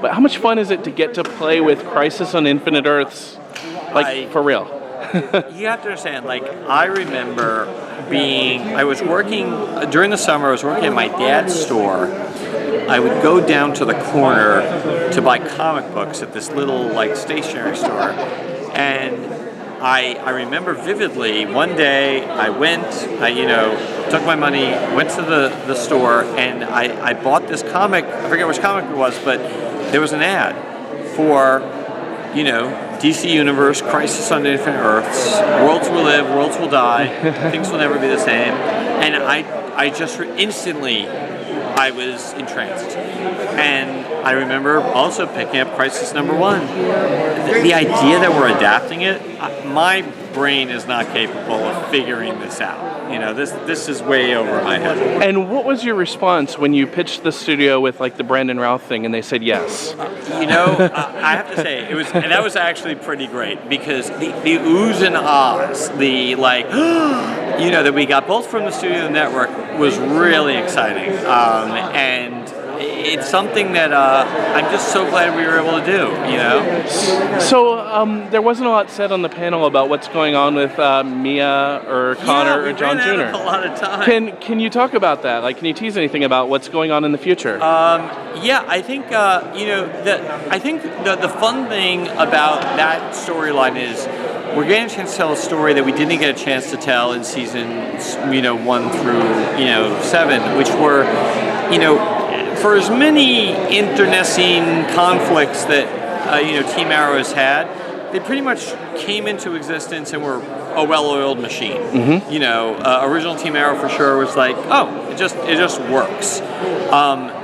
But how much fun is it to get to play with Crisis on Infinite Earths? Like, for real. You have to understand, like, I remember I was working, during the summer, I was working at my dad's store. I would go down to the corner to buy comic books at this little, like, stationery store. And I remember vividly, one day I went, took my money, went to the store, and I bought this comic. I forget which comic it was, but there was an ad for, DC Universe, Crisis on Infinite Earths, Worlds Will Live, Worlds Will Die, Things Will Never Be the Same. And I just instantly, I was entranced. And I remember also picking up Crisis #1. The idea that we're adapting it, my brain is not capable of figuring this out. This is way over my head. And what was your response when you pitched the studio with like the Brandon Routh thing and they said yes? I have to say, that was actually pretty great, because the oohs and ahs, the like, that we got both from the studio and the network was really exciting. And it's something that I'm just so glad we were able to do, So there wasn't a lot said on the panel about what's going on with Mia or Connor or John Jr. A lot of time. Can you talk about that? Like, can you tease anything about what's going on in the future? I think the fun thing about that storyline is we're getting a chance to tell a story that we didn't get a chance to tell in seasons 1 through 7, which were for as many internecine conflicts that Team Arrow has had, they pretty much came into existence and were a well-oiled machine. Mm-hmm. Original Team Arrow for sure was like, it just works.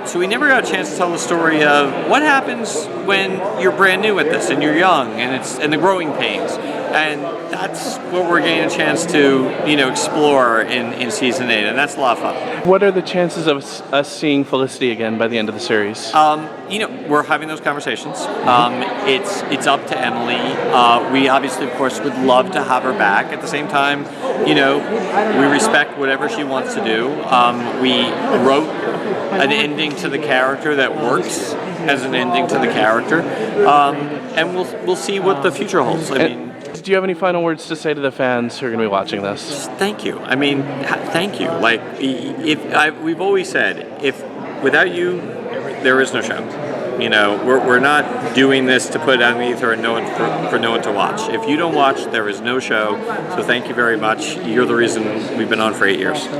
So we never got a chance to tell the story of what happens when you're brand new at this and you're young and the growing pains. And that's what we're getting a chance to, explore in season 8, and that's a lot of fun. What are the chances of us seeing Felicity again by the end of the series? We're having those conversations. It's up to Emily. We obviously, of course, would love to have her back. At the same time, we respect whatever she wants to do. We wrote an ending to the character that works as an ending to the character, and we'll see what the future holds. Do you have any final words to say to the fans who are going to be watching this? Thank you. Thank you. Like, we've always said, without you, there is no show. We're not doing this to put it out in the ether and for no one to watch. If you don't watch, there is no show. So thank you very much. You're the reason we've been on for 8 years.